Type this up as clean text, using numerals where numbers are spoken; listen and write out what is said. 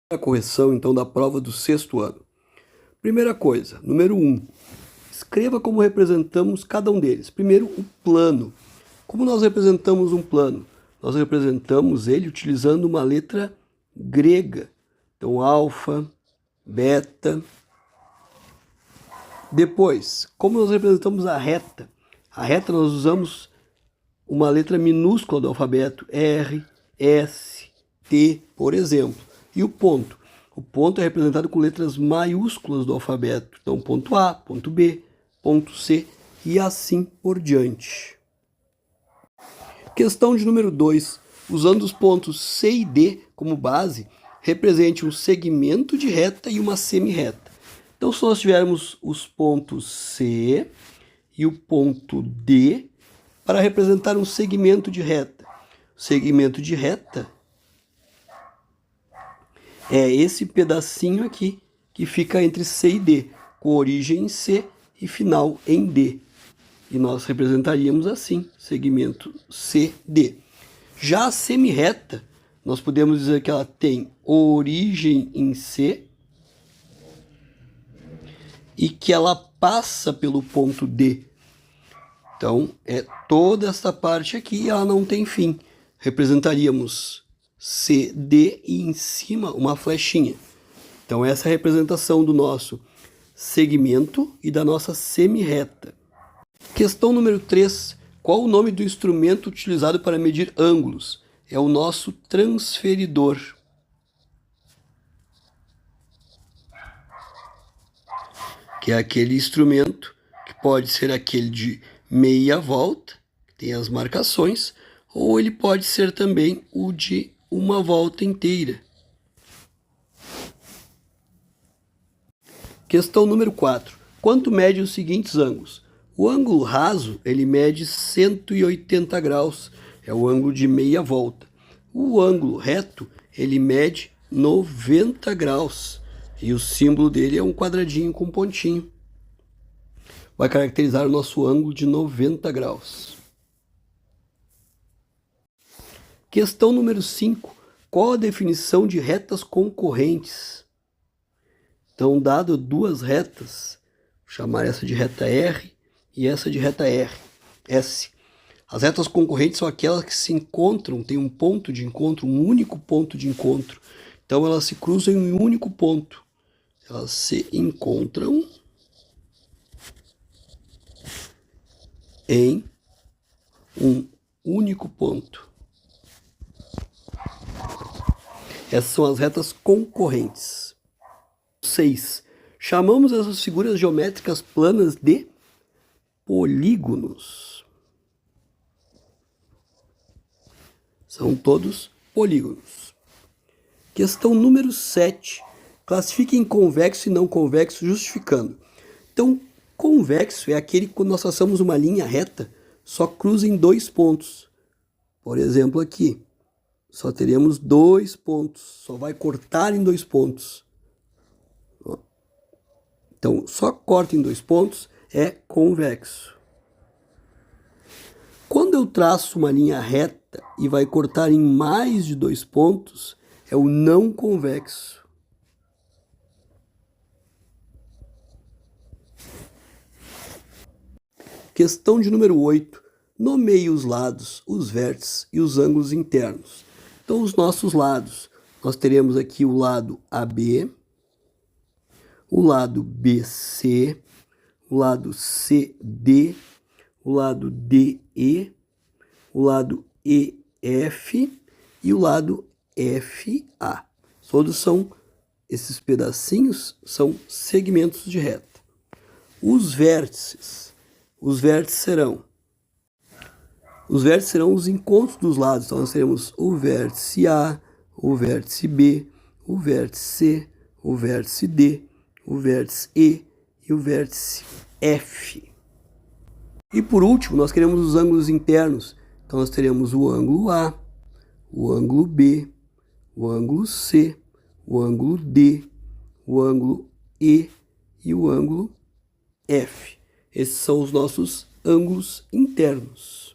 A correção, então, da prova do sexto ano. Primeira coisa, número 1. Escreva como representamos cada um deles. Primeiro, o plano. Como nós representamos um plano? Nós representamos ele utilizando uma letra grega. Então, alfa, beta. Depois, como nós representamos a reta? A reta nós usamos uma letra minúscula do alfabeto, R, S, T, por exemplo. E o ponto? O ponto é representado com letras maiúsculas do alfabeto. Então, ponto A, ponto B, ponto C e assim por diante. Questão de número 2. Usando os pontos C e D como base, represente um segmento de reta e uma semi-reta. Então, se nós tivermos os pontos C e o ponto D para representar um segmento de reta. O segmento de reta é esse pedacinho aqui que fica entre C e D, com origem em C e final em D. E nós representaríamos assim, segmento CD. Já a semi-reta, nós podemos dizer que ela tem origem em C e que ela passa pelo ponto D. Então, é toda essa parte aqui e ela não tem fim. Representaríamos CD e em cima uma flechinha. Então, essa é a representação do nosso segmento e da nossa semi-reta. Questão número 3. Qual o nome do instrumento utilizado para medir ângulos? É o nosso transferidor. Que é aquele instrumento que pode ser aquele de meia volta, que tem as marcações, ou ele pode ser também o de uma volta inteira. Questão número 4. Quanto mede os seguintes ângulos? O ângulo raso, ele mede 180 graus, é o ângulo de meia volta. O ângulo reto, ele mede 90 graus, e o símbolo dele é um quadradinho com pontinho. Vai caracterizar o nosso ângulo de 90 graus. Questão número 5. Qual a definição de retas concorrentes? Então, dado duas retas, vou chamar essa de reta R e essa de reta S. As retas concorrentes são aquelas que se encontram, tem um ponto de encontro, um único ponto de encontro. Então, elas se cruzam em um único ponto. Elas se encontram em um único ponto. Essas são as retas concorrentes. 6. Chamamos essas figuras geométricas planas de polígonos. São todos polígonos. Questão número 7. Classifique em convexo e não convexo, justificando. Então, convexo é aquele que, quando nós traçamos uma linha reta, só cruza em dois pontos. Por exemplo, aqui, só teremos dois pontos, só vai cortar em dois pontos. Então, só corta em dois pontos é convexo. Quando eu traço uma linha reta e vai cortar em mais de dois pontos, é o não convexo. Questão de número 8. Nomeie os lados, os vértices e os ângulos internos. Então, os nossos lados, nós teremos aqui o lado AB, o lado BC, o lado CD, o lado DE, o lado EF e o lado FA. Todos são, esses pedacinhos são segmentos de reta. Os vértices serão os encontros dos lados. Então, nós teremos o vértice A, o vértice B, o vértice C, o vértice D, o vértice E e o vértice F. E por último, nós queremos os ângulos internos. Então, nós teremos o ângulo A, o ângulo B, o ângulo C, o ângulo D, o ângulo E e o ângulo F. Esses são os nossos ângulos internos.